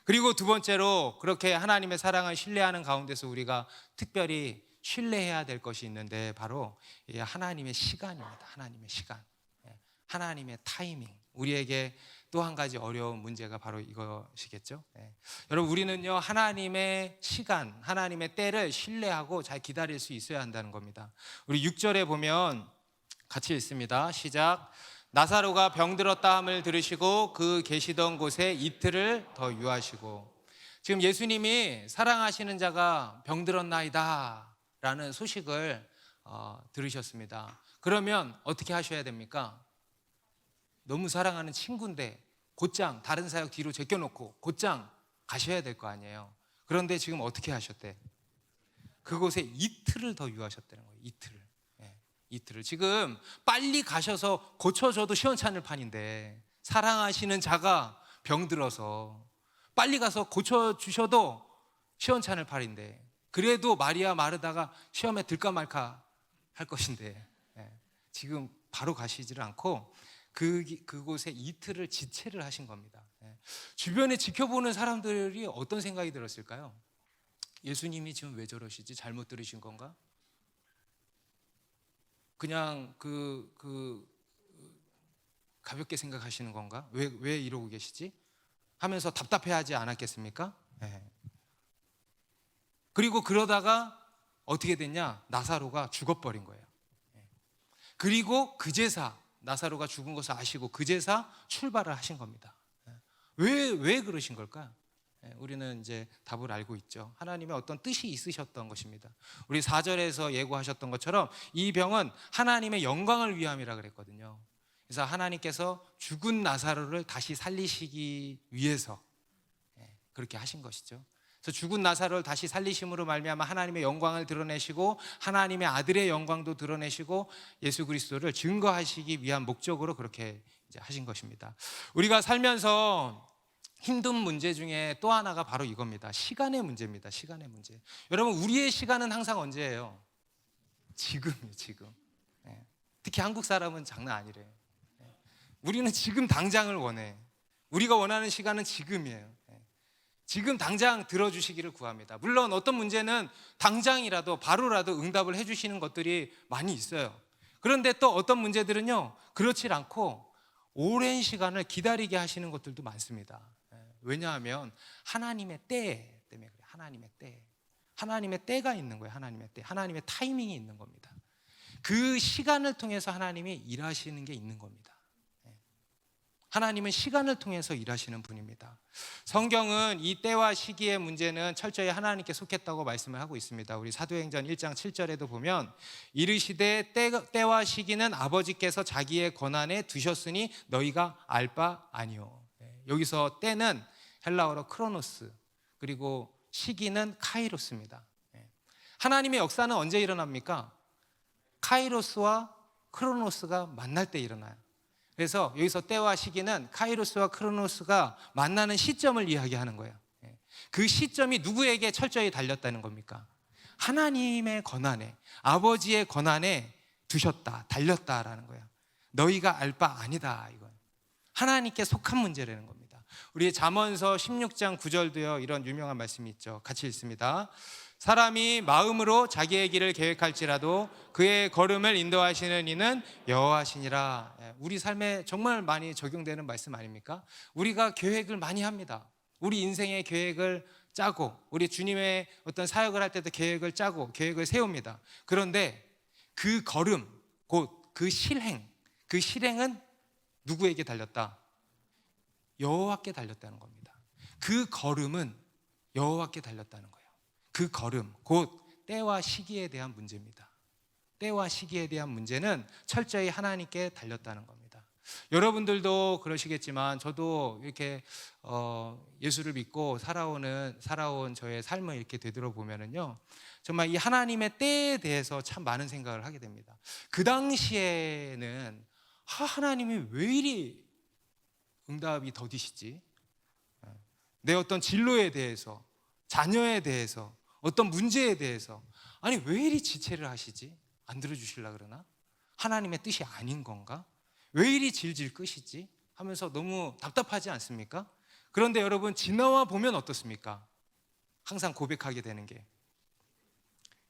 그리고 두 번째로, 그렇게 하나님의 사랑을 신뢰하는 가운데서 우리가 특별히 신뢰해야 될 것이 있는데, 바로 하나님의 시간입니다. 하나님의 시간, 하나님의 타이밍. 우리에게 또 한 가지 어려운 문제가 바로 이것이겠죠. 여러분, 우리는요, 하나님의 시간, 하나님의 때를 신뢰하고 잘 기다릴 수 있어야 한다는 겁니다. 우리 6절에 보면 같이 읽습니다. 시작. 나사로가 병들었다 함을 들으시고 그 계시던 곳에 이틀을 더 유하시고. 지금 예수님이 사랑하시는 자가 병들었나이다 라는 소식을 들으셨습니다. 그러면 어떻게 하셔야 됩니까? 너무 사랑하는 친구인데 곧장 다른 사역 뒤로 제껴놓고 곧장 가셔야 될 거 아니에요. 그런데 지금 어떻게 하셨대? 그곳에 이틀을 더 유하셨다는 거예요. 이틀을. 지금 빨리 가셔서 고쳐줘도 시원찮을 판인데, 사랑하시는 자가 병들어서 빨리 가서 고쳐주셔도 시원찮을 판인데, 그래도 마리아 마르다가 시험에 들까 말까 할 것인데, 지금 바로 가시지를 않고 그곳에 이틀을 지체를 하신 겁니다. 주변에 지켜보는 사람들이 어떤 생각이 들었을까요? 예수님이 지금 왜 저러시지? 잘못 들으신 건가? 그냥 가볍게 생각하시는 건가? 왜 이러고 계시지? 하면서 답답해하지 않았겠습니까? 그리고 그러다가 어떻게 됐냐? 나사로가 죽어버린 거예요. 그리고 그 제사, 나사로가 죽은 것을 아시고 그 제사 출발을 하신 겁니다. 왜 그러신 걸까? 우리는 이제 답을 알고 있죠. 하나님의 어떤 뜻이 있으셨던 것입니다. 우리 4절에서 예고하셨던 것처럼 이 병은 하나님의 영광을 위함이라 그랬거든요. 그래서 하나님께서 죽은 나사로를 다시 살리시기 위해서 그렇게 하신 것이죠. 그래서 죽은 나사로를 다시 살리심으로 말미암아 하나님의 영광을 드러내시고 하나님의 아들의 영광도 드러내시고 예수 그리스도를 증거하시기 위한 목적으로 그렇게 이제 하신 것입니다. 우리가 살면서 힘든 문제 중에 또 하나가 바로 이겁니다. 시간의 문제입니다. 시간의 문제. 여러분, 우리의 시간은 항상 언제예요? 지금이에요. 지금. 특히 한국 사람은 장난 아니래요. 우리는 지금 당장을 원해. 우리가 원하는 시간은 지금이에요. 지금 당장 들어주시기를 구합니다. 물론 어떤 문제는 당장이라도 바로라도 응답을 해주시는 것들이 많이 있어요. 그런데 또 어떤 문제들은요, 그렇지 않고 오랜 시간을 기다리게 하시는 것들도 많습니다. 왜냐하면 하나님의 때 때문에 그래요. 하나님의 때가 있는 거예요. 하나님의 때, 하나님의 타이밍이 있는 겁니다. 그 시간을 통해서 하나님이 일하시는 게 있는 겁니다. 하나님은 시간을 통해서 일하시는 분입니다. 성경은 이 때와 시기의 문제는 철저히 하나님께 속했다고 말씀을 하고 있습니다. 우리 사도행전 1장 7절에도 보면 이르시되 때와 시기는 아버지께서 자기의 권한에 두셨으니 너희가 알 바 아니오. 여기서 때는 헬라어로 크로노스, 그리고 시기는 카이로스입니다. 하나님의 역사는 언제 일어납니까? 카이로스와 크로노스가 만날 때 일어나요. 그래서 여기서 때와 시기는 카이로스와 크로노스가 만나는 시점을 이야기하는 거예요. 그 시점이 누구에게 철저히 달렸다는 겁니까? 하나님의 권한에, 아버지의 권한에 두셨다, 달렸다라는 거예요. 너희가 알 바 아니다, 이건 하나님께 속한 문제라는 겁니다. 우리 잠언서 16장 9절도요 이런 유명한 말씀이 있죠. 같이 읽습니다. 사람이 마음으로 자기의 길을 계획할지라도 그의 걸음을 인도하시는 이는 여호와시니라. 우리 삶에 정말 많이 적용되는 말씀 아닙니까? 우리가 계획을 많이 합니다. 우리 인생의 계획을 짜고, 우리 주님의 어떤 사역을 할 때도 계획을 짜고 계획을 세웁니다. 그런데 그 걸음, 곧 그 실행은 누구에게 달렸다? 여호와께 달렸다는 겁니다. 그 걸음은 여호와께 달렸다는 거예요. 그 걸음, 곧 때와 시기에 대한 문제입니다. 때와 시기에 대한 문제는 철저히 하나님께 달렸다는 겁니다. 여러분들도 그러시겠지만 저도 이렇게 예수를 믿고 살아온 저의 삶을 이렇게 되돌아보면은요, 정말 이 하나님의 때에 대해서 참 많은 생각을 하게 됩니다. 그 당시에는 하나님이 왜 이리 응답이 더디시지? 내 어떤 진로에 대해서, 자녀에 대해서, 어떤 문제에 대해서 아니 왜 이리 지체를 하시지? 안 들어주실라 그러나? 하나님의 뜻이 아닌 건가? 왜 이리 질질 끄시지? 하면서 너무 답답하지 않습니까? 그런데 여러분 지나와 보면 어떻습니까? 항상 고백하게 되는 게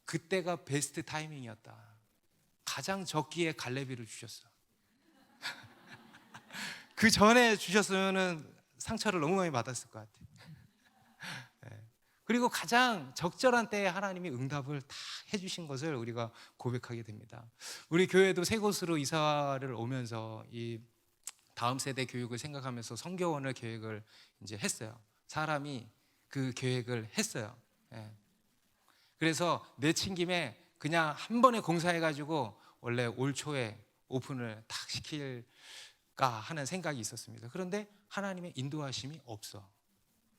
그때가 베스트 타이밍이었다. 가장 적기에 갈래비를 주셨어. 그 전에 주셨으면 상처를 너무 많이 받았을 것 같아요. 그리고 가장 적절한 때에 하나님이 응답을 다 해주신 것을 우리가 고백하게 됩니다. 우리 교회도 새 곳으로 이사를 오면서 이 다음 세대 교육을 생각하면서 성교원을 계획을 이제 했어요. 사람이 그 계획을 했어요. 그래서 내친 김에 그냥 한 번에 공사해가지고 원래 올 초에 오픈을 딱 시킬까 하는 생각이 있었습니다. 그런데 하나님의 인도하심이 없어.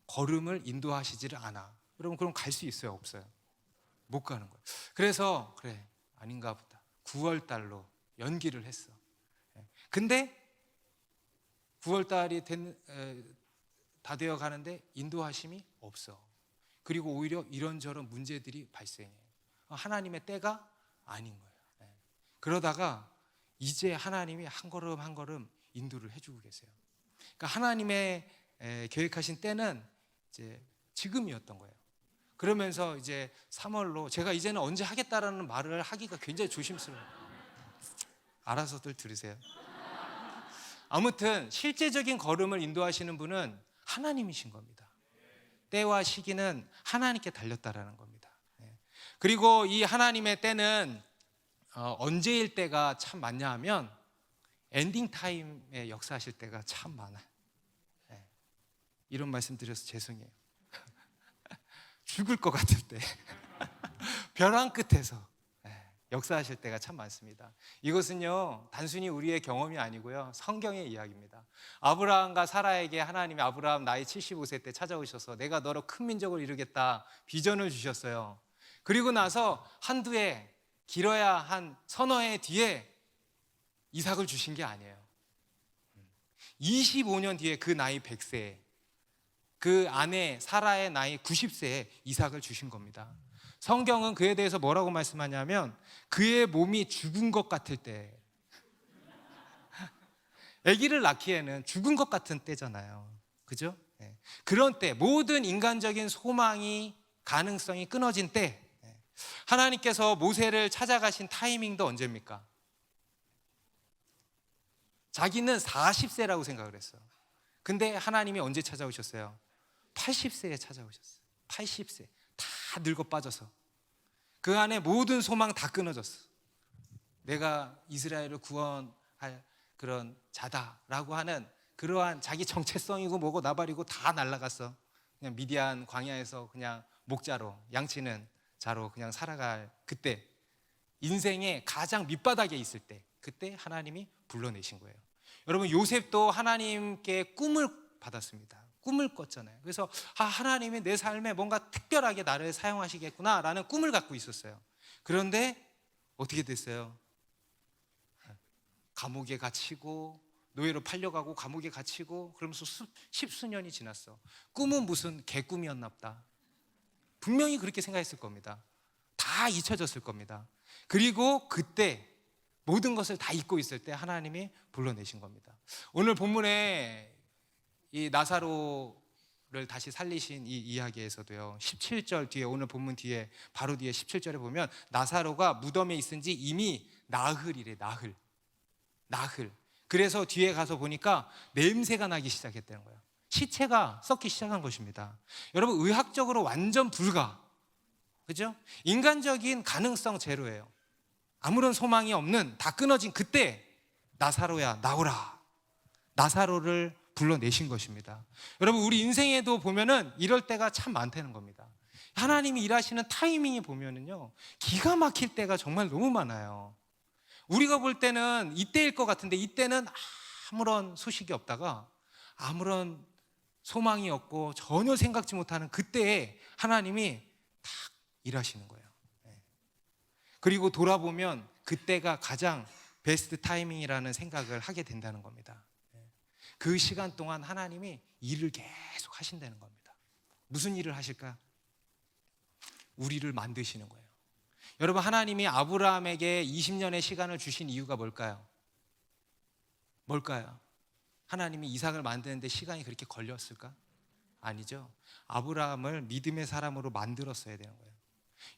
걸음을 인도하시지를 않아. 여러분 그럼 갈 수 있어요? 없어요? 못 가는 거예요. 그래서 그래 아닌가 보다 9월 달로 연기를 했어. 근데 9월 달이 다 되어 가는데 인도하심이 없어. 그리고 오히려 이런저런 문제들이 발생해. 하나님의 때가 아닌 거예요. 그러다가 이제 하나님이 한 걸음 한 걸음 인도를 해주고 계세요. 그러니까 하나님의 계획하신 때는 이제 지금이었던 거예요. 그러면서 이제 3월로 제가 이제는 언제 하겠다라는 말을 하기가 굉장히 조심스러워요. 알아서들 들으세요. 아무튼 실제적인 걸음을 인도하시는 분은 하나님이신 겁니다. 때와 시기는 하나님께 달렸다라는 겁니다. 그리고 이 하나님의 때는 언제일 때가 참 많냐 하면 엔딩 타임에 역사하실 때가 참 많아요. 이런 말씀 드려서 죄송해요. 죽을 것 같을 때 벼랑 끝에서 역사하실 때가 참 많습니다. 이것은요 단순히 우리의 경험이 아니고요 성경의 이야기입니다. 아브라함과 사라에게 하나님이 아브라함 나이 75세 때 찾아오셔서 내가 너로 큰 민족을 이루겠다 비전을 주셨어요. 그리고 나서 한두 해, 길어야 한 서너 해 뒤에 이삭을 주신 게 아니에요. 25년 뒤에 그 나이 100세에 그 아내 사라의 나이 90세에 이삭을 주신 겁니다. 성경은 그에 대해서 뭐라고 말씀하냐면 그의 몸이 죽은 것 같을 때, 아기를 낳기에는 죽은 것 같은 때잖아요. 그죠? 그런 때 모든 인간적인 소망이 가능성이 끊어진 때 하나님께서 모세를 찾아가신 타이밍도 언제입니까? 자기는 40세라고 생각을 했어요. 근데 하나님이 언제 찾아오셨어요? 80세에 찾아오셨어요. 80세 다 늙어 빠져서 그 안에 모든 소망 다 끊어졌어. 내가 이스라엘을 구원할 그런 자다라고 하는 그러한 자기 정체성이고 뭐고 나발이고 다 날아갔어. 그냥 미디안 광야에서 그냥 목자로 양치는 자로 그냥 살아갈 그때, 인생의 가장 밑바닥에 있을 때, 그때 하나님이 불러내신 거예요. 여러분 요셉도 하나님께 꿈을 받았습니다. 꿈을 꿨잖아요. 그래서 하나님이 내 삶에 뭔가 특별하게 나를 사용하시겠구나 라는 꿈을 갖고 있었어요. 그런데 어떻게 됐어요? 감옥에 갇히고 노예로 팔려가고 감옥에 갇히고 그러면서 십수년이 지났어. 꿈은 무슨 개꿈이었나 보다. 분명히 그렇게 생각했을 겁니다. 다 잊혀졌을 겁니다. 그리고 그때 모든 것을 다 잊고 있을 때 하나님이 불러내신 겁니다. 오늘 본문에 이 나사로를 다시 살리신 이 이야기에서도요, 17절 뒤에, 오늘 본문 뒤에 바로 뒤에 17절에 보면 나사로가 무덤에 있은 지 이미 나흘이래. 나흘. 그래서 뒤에 가서 보니까 냄새가 나기 시작했다는 거예요. 시체가 썩기 시작한 것입니다. 여러분, 의학적으로 완전 불가, 그죠? 인간적인 가능성 제로예요. 아무런 소망이 없는, 다 끊어진 그때 나사로야 나오라, 나사로를 불러내신 것입니다. 여러분, 우리 인생에도 보면은 이럴 때가 참 많다는 겁니다. 하나님이 일하시는 타이밍이 보면은요, 기가 막힐 때가 정말 너무 많아요. 우리가 볼 때는 이때일 것 같은데 이때는 아무런 소식이 없다가 아무런 소망이 없고 전혀 생각지 못하는 그때에 하나님이 딱 일하시는 거예요. 그리고 돌아보면 그때가 가장 베스트 타이밍이라는 생각을 하게 된다는 겁니다. 그 시간 동안 하나님이 일을 계속 하신다는 겁니다. 무슨 일을 하실까? 우리를 만드시는 거예요. 여러분, 하나님이 아브라함에게 20년의 시간을 주신 이유가 뭘까요? 하나님이 이삭을 만드는데 시간이 그렇게 걸렸을까? 아니죠. 아브라함을 믿음의 사람으로 만들었어야 되는 거예요.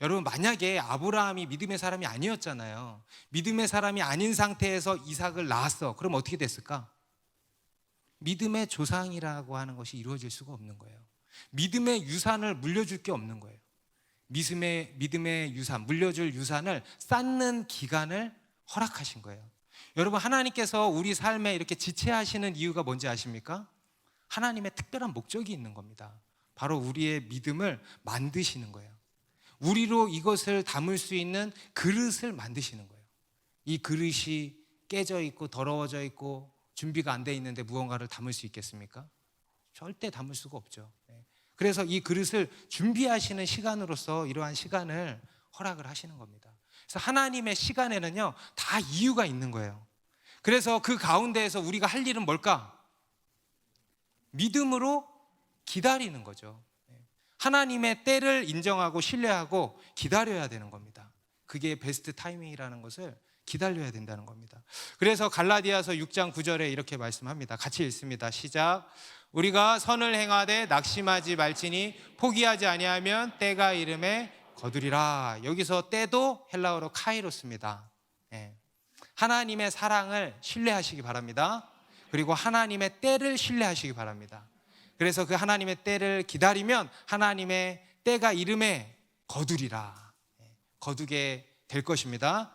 여러분, 만약에 아브라함이 믿음의 사람이 아니었잖아요. 믿음의 사람이 아닌 상태에서 이삭을 낳았어. 그럼 어떻게 됐을까? 믿음의 조상이라고 하는 것이 이루어질 수가 없는 거예요. 믿음의 유산을 물려줄 게 없는 거예요. 믿음의 유산, 물려줄 유산을 쌓는 기간을 허락하신 거예요. 여러분, 하나님께서 우리 삶에 이렇게 지체하시는 이유가 뭔지 아십니까? 하나님의 특별한 목적이 있는 겁니다. 바로 우리의 믿음을 만드시는 거예요. 우리로 이것을 담을 수 있는 그릇을 만드시는 거예요. 이 그릇이 깨져 있고 더러워져 있고 준비가 안 돼 있는데 무언가를 담을 수 있겠습니까? 절대 담을 수가 없죠. 그래서 이 그릇을 준비하시는 시간으로서 이러한 시간을 허락을 하시는 겁니다. 그래서 하나님의 시간에는요, 다 이유가 있는 거예요. 그래서 그 가운데에서 우리가 할 일은 뭘까? 믿음으로 기다리는 거죠. 하나님의 때를 인정하고 신뢰하고 기다려야 되는 겁니다. 그게 베스트 타이밍이라는 것을 기다려야 된다는 겁니다. 그래서 갈라디아서 6장 9절에 이렇게 말씀합니다. 같이 읽습니다. 시작. 우리가 선을 행하되 낙심하지 말지니 포기하지 아니하면 때가 이름에 거두리라. 여기서 때도 헬라어로 카이로스입니다. 하나님의 사랑을 신뢰하시기 바랍니다. 그리고 하나님의 때를 신뢰하시기 바랍니다. 그래서 그 하나님의 때를 기다리면 하나님의 때가 이름에 거두리라. 거두게 될 것입니다.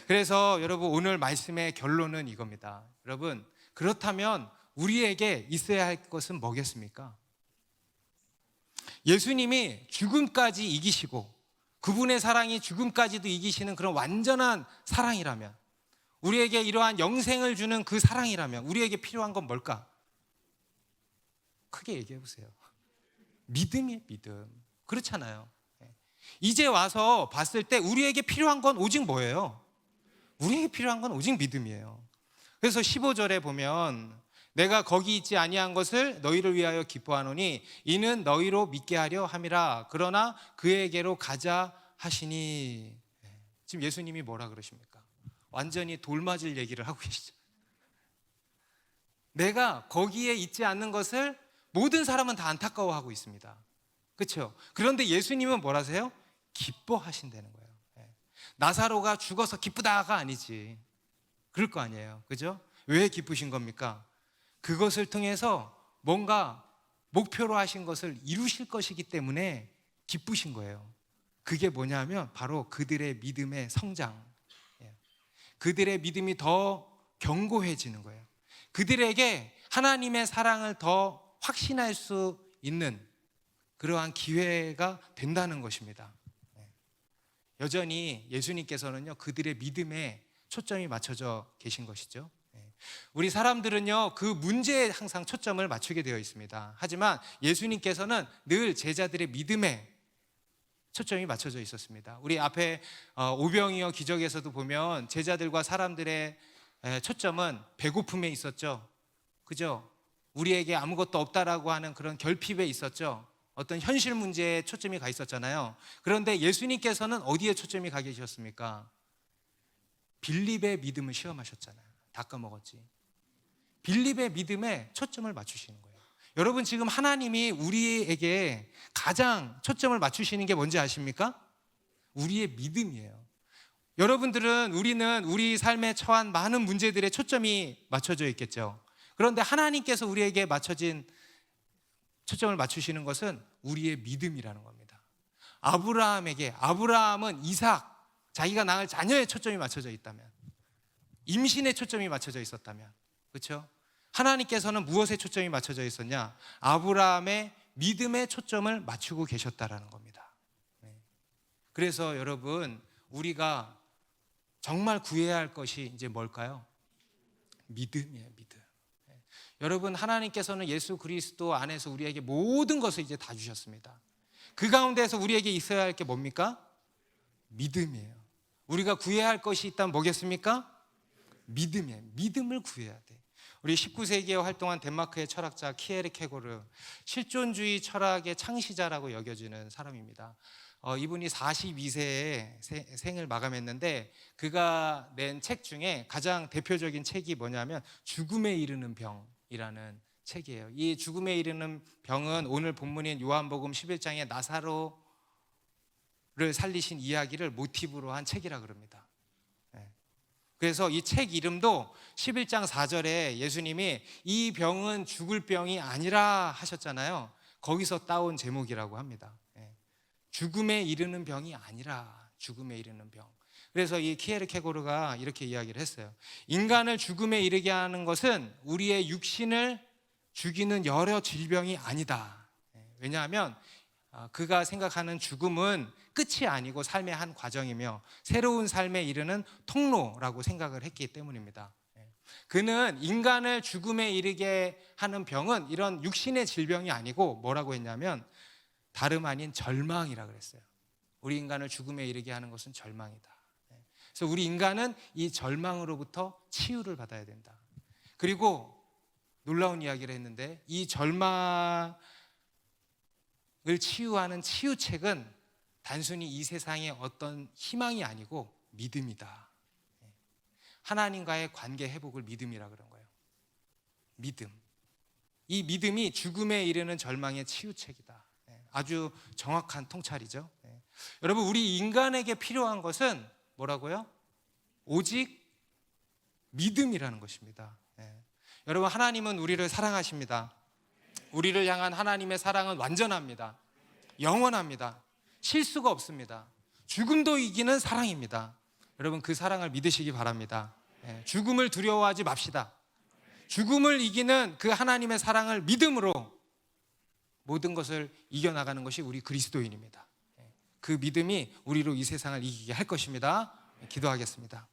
그래서 여러분, 오늘 말씀의 결론은 이겁니다. 여러분, 그렇다면 우리에게 있어야 할 것은 뭐겠습니까? 예수님이 죽음까지 이기시고 그분의 사랑이 죽음까지도 이기시는 그런 완전한 사랑이라면, 우리에게 이러한 영생을 주는 그 사랑이라면 우리에게 필요한 건 뭘까? 크게 얘기해 보세요. 믿음이에요, 믿음. 그렇잖아요. 이제 와서 봤을 때 우리에게 필요한 건 오직 뭐예요? 우리에게 필요한 건 오직 믿음이에요. 그래서 15절에 보면 내가 거기 있지 아니한 것을 너희를 위하여 기뻐하노니 이는 너희로 믿게 하려 함이라. 그러나 그에게로 가자 하시니. 지금 예수님이 뭐라 그러십니까? 완전히 돌맞을 얘기를 하고 계시죠. 내가 거기에 있지 않는 것을 모든 사람은 다 안타까워하고 있습니다. 그렇죠? 그런데 예수님은 뭐라세요? 기뻐하신다는 거예요. 나사로가 죽어서 기쁘다가 아니지. 그럴 거 아니에요. 그죠? 왜 기쁘신 겁니까? 그것을 통해서 뭔가 목표로 하신 것을 이루실 것이기 때문에 기쁘신 거예요. 그게 뭐냐면 바로 그들의 믿음의 성장, 그들의 믿음이 더 견고해지는 거예요. 그들에게 하나님의 사랑을 더 확신할 수 있는 그러한 기회가 된다는 것입니다. 여전히 예수님께서는요, 그들의 믿음에 초점이 맞춰져 계신 것이죠. 우리 사람들은요, 그 문제에 항상 초점을 맞추게 되어 있습니다. 하지만 예수님께서는 늘 제자들의 믿음에 초점이 맞춰져 있었습니다. 우리 앞에 오병이어 기적에서도 보면 제자들과 사람들의 초점은 배고픔에 있었죠. 그죠? 우리에게 아무것도 없다라고 하는 그런 결핍에 있었죠. 어떤 현실 문제에 초점이 가 있었잖아요. 그런데 예수님께서는 어디에 초점이 가 계셨습니까? 빌립의 믿음을 시험하셨잖아요. 다 까먹었지. 빌립의 믿음에 초점을 맞추시는 거예요. 여러분, 지금 하나님이 우리에게 가장 초점을 맞추시는 게 뭔지 아십니까? 우리의 믿음이에요. 우리는 우리 삶에 처한 많은 문제들에 초점이 맞춰져 있겠죠. 그런데 하나님께서 우리에게 초점을 맞추시는 것은 우리의 믿음이라는 겁니다. 아브라함은 이삭, 자기가 낳을 자녀에 초점이 맞춰져 있다면, 임신에 초점이 맞춰져 있었다면, 그렇죠? 하나님께서는 무엇에 초점이 맞춰져 있었냐? 아브라함의 믿음에 초점을 맞추고 계셨다라는 겁니다. 그래서 여러분, 우리가 정말 구해야 할 것이 이제 뭘까요? 믿음이에요, 믿음. 여러분, 하나님께서는 예수 그리스도 안에서 우리에게 모든 것을 이제 다 주셨습니다. 그 가운데서 우리에게 있어야 할 게 뭡니까? 믿음이에요. 우리가 구해야 할 것이 있다면 뭐겠습니까? 믿음이에요. 믿음을 구해야 돼. 우리 19세기에 활동한 덴마크의 철학자 키에르케고르, 실존주의 철학의 창시자라고 여겨지는 사람입니다. 이분이 42세에 생을 마감했는데, 그가 낸 책 중에 가장 대표적인 책이 뭐냐면 죽음에 이르는 병이라는 책이에요. 이 죽음에 이르는 병은 오늘 본문인 요한복음 11장의 나사로를 살리신 이야기를 모티브로 한 책이라 그럽니다. 그래서 이 책 이름도 11장 4절에 예수님이 이 병은 죽을 병이 아니라 하셨잖아요. 거기서 따온 제목이라고 합니다. 죽음에 이르는 병이 아니라, 죽음에 이르는 병. 그래서 이 키에르케고르가 이렇게 이야기를 했어요. 인간을 죽음에 이르게 하는 것은 우리의 육신을 죽이는 여러 질병이 아니다. 왜냐하면 그가 생각하는 죽음은 끝이 아니고 삶의 한 과정이며 새로운 삶에 이르는 통로라고 생각을 했기 때문입니다. 그는 인간을 죽음에 이르게 하는 병은 이런 육신의 질병이 아니고 뭐라고 했냐면 다름 아닌 절망이라 그랬어요. 우리 인간을 죽음에 이르게 하는 것은 절망이다. 그래서 우리 인간은 이 절망으로부터 치유를 받아야 된다. 그리고 놀라운 이야기를 했는데, 이 절망을 치유하는 치유책은 단순히 이 세상의 어떤 희망이 아니고 믿음이다. 하나님과의 관계 회복을 믿음이라 그런 거예요. 믿음. 이 믿음이 죽음에 이르는 절망의 치유책이다. 아주 정확한 통찰이죠. 여러분, 우리 인간에게 필요한 것은 뭐라고요? 오직 믿음이라는 것입니다. 여러분, 하나님은 우리를 사랑하십니다. 우리를 향한 하나님의 사랑은 완전합니다. 영원합니다. 실수가 없습니다. 죽음도 이기는 사랑입니다. 여러분, 그 사랑을 믿으시기 바랍니다. 죽음을 두려워하지 맙시다. 죽음을 이기는 그 하나님의 사랑을 믿음으로 모든 것을 이겨나가는 것이 우리 그리스도인입니다. 그 믿음이 우리로 이 세상을 이기게 할 것입니다. 기도하겠습니다.